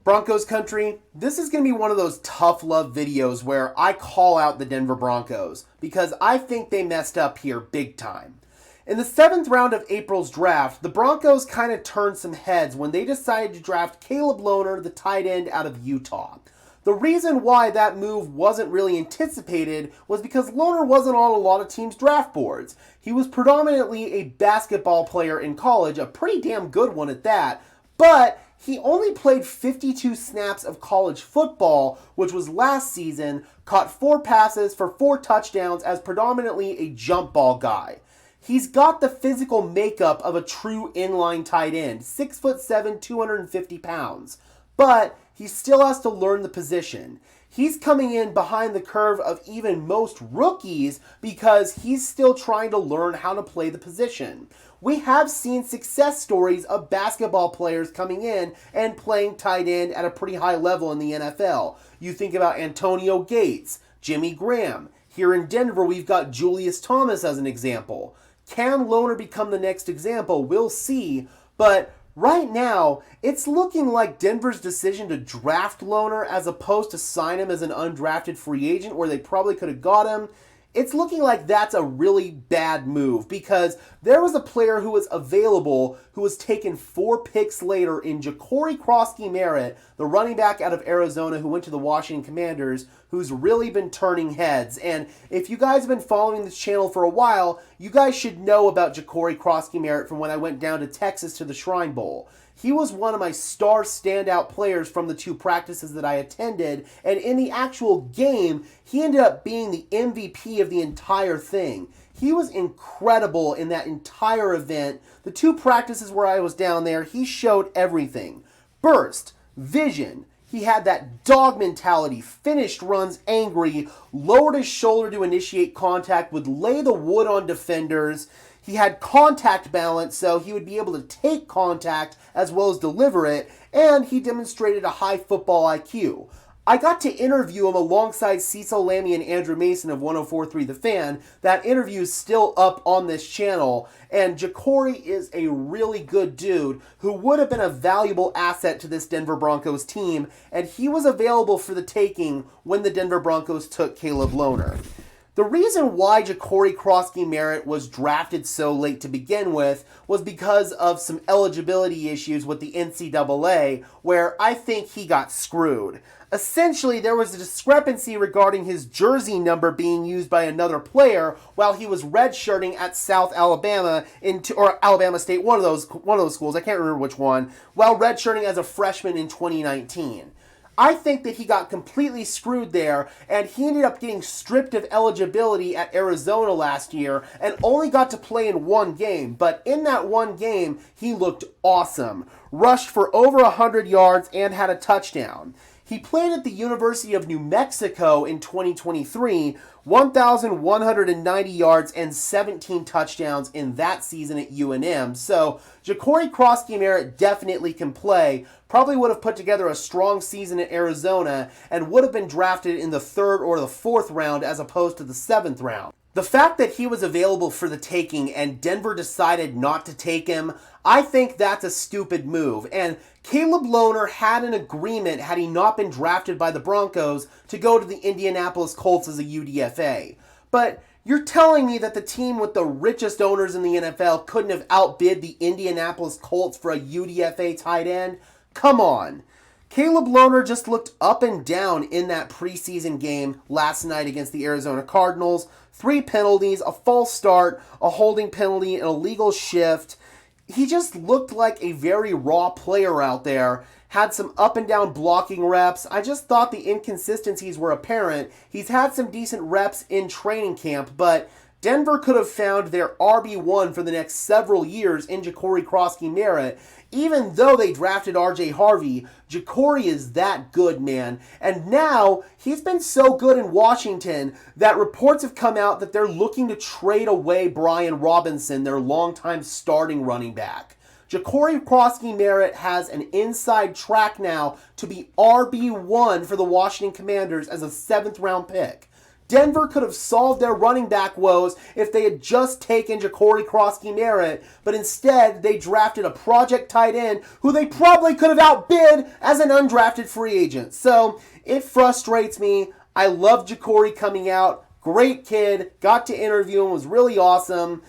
Broncos country, this is going to be one of those tough love videos where I call out the Denver Broncos because I think they messed up here big time. In the 7th round of April's draft, the Broncos kind of turned some heads when they decided to draft Caleb Lohner, the tight end out of Utah. The reason why that move wasn't really anticipated was because Lohner wasn't on a lot of teams' draft boards. He was predominantly a basketball player in college, a pretty damn good one at that, but he only played 52 snaps of college football, which was last season, caught 4 passes for 4 touchdowns as predominantly a jump ball guy. He's got the physical makeup of a true inline tight end, 6'7", 250 pounds, but he still has to learn the position. He's coming in behind the curve of even most rookies because he's still trying to learn how to play the position. We have seen success stories of basketball players coming in and playing tight end at a pretty high level in the NFL. You think about Antonio Gates, Jimmy Graham. Here in Denver, we've got Julius Thomas as an example. Can Lohner become the next example? We'll see, but right now, it's looking like Denver's decision to draft Lohner as opposed to sign him as an undrafted free agent where they probably could have got him. It's looking like that's a really bad move because there was a player who was available who was taken 4 picks later in Ja'Cory Krosky-Merritt, the running back out of Arizona who went to the Washington Commanders, who's really been turning heads. And if you guys have been following this channel for a while, you guys should know about Ja'Cory Krosky-Merritt from when I went down to Texas to the Shrine Bowl. He was one of my star standout players from the 2 practices that I attended, and in the actual game, he ended up being the MVP of the entire thing. He was incredible in that entire event. The 2 practices where I was down there, he showed everything. Burst, vision. He had that dog mentality, finished runs angry, lowered his shoulder to initiate contact, would lay the wood on defenders. He had contact balance, so he would be able to take contact as well as deliver it, and he demonstrated a high football IQ. I got to interview him alongside Cecil Lammy and Andrew Mason of 104.3 The Fan. That interview is still up on this channel, and Ja'Cory is a really good dude who would have been a valuable asset to this Denver Broncos team, and he was available for the taking when the Denver Broncos took Caleb Lohner. The reason why Ja'Cory Krosky-Merritt was drafted so late to begin with was because of some eligibility issues with the NCAA, where I think he got screwed. Essentially, there was a discrepancy regarding his jersey number being used by another player while he was redshirting at South Alabama or Alabama State, one of those schools, I can't remember which one, while redshirting as a freshman in 2019. I think that he got completely screwed there, and he ended up getting stripped of eligibility at Arizona last year and only got to play in 1 game. But in that 1 game, he looked awesome. Rushed for over 100 yards and had a touchdown. He played at the University of New Mexico in 2023, 1,190 yards and 17 touchdowns in that season at UNM. So Ja'Cory Krosky-Merritt definitely can play. Probably would have put together a strong season at Arizona and would have been drafted in the 3rd or the 4th round as opposed to the 7th round. The fact that he was available for the taking and Denver decided not to take him, I think that's a stupid move. And Caleb Lohner had an agreement, had he not been drafted by the Broncos, to go to the Indianapolis Colts as a UDFA. But you're telling me that the team with the richest owners in the NFL couldn't have outbid the Indianapolis Colts for a UDFA tight end? Come on. Caleb Lohner just looked up and down in that preseason game last night against the Arizona Cardinals. 3 penalties, a false start, a holding penalty, an illegal shift. He just looked like a very raw player out there. Had some up and down blocking reps. I just thought the inconsistencies were apparent. He's had some decent reps in training camp, but Denver could have found their RB1 for the next several years in Ja'Cory Krosky-Merritt. Even though they drafted R.J. Harvey, Ja'Cory is that good, man. And now, he's been so good in Washington that reports have come out that they're looking to trade away Brian Robinson, their longtime starting running back. Ja'Cory Krosky-Merritt has an inside track now to be RB1 for the Washington Commanders as a 7th round pick. Denver could have solved their running back woes if they had just taken Ja'Cory Krosky-Merritt, but instead they drafted a project tight end who they probably could have outbid as an undrafted free agent. So it frustrates me. I love Ja'Cory coming out. Great kid. Got to interview him. Was really awesome.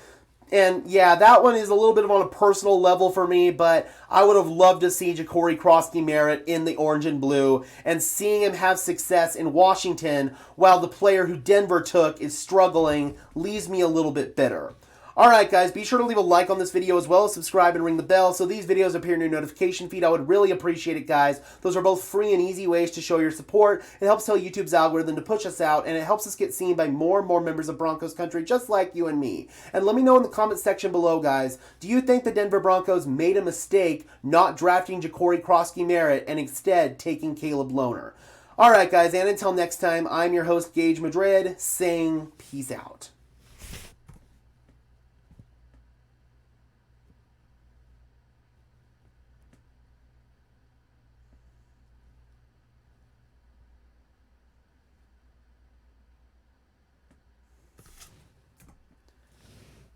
And yeah, that one is a little bit on a personal level for me, but I would have loved to see Ja'Cory Krosky-Merritt in the orange and blue, and seeing him have success in Washington while the player who Denver took is struggling leaves me a little bit bitter. Alright guys, be sure to leave a like on this video as well as subscribe and ring the bell so these videos appear in your notification feed. I would really appreciate it, guys. Those are both free and easy ways to show your support. It helps tell YouTube's algorithm to push us out, and it helps us get seen by more and more members of Broncos country just like you and me. And let me know in the comment section below, guys, do you think the Denver Broncos made a mistake not drafting Ja'Cory Krosky-Merritt and instead taking Caleb Lohner? Alright guys, and until next time, I'm your host Gage Madrid, saying peace out.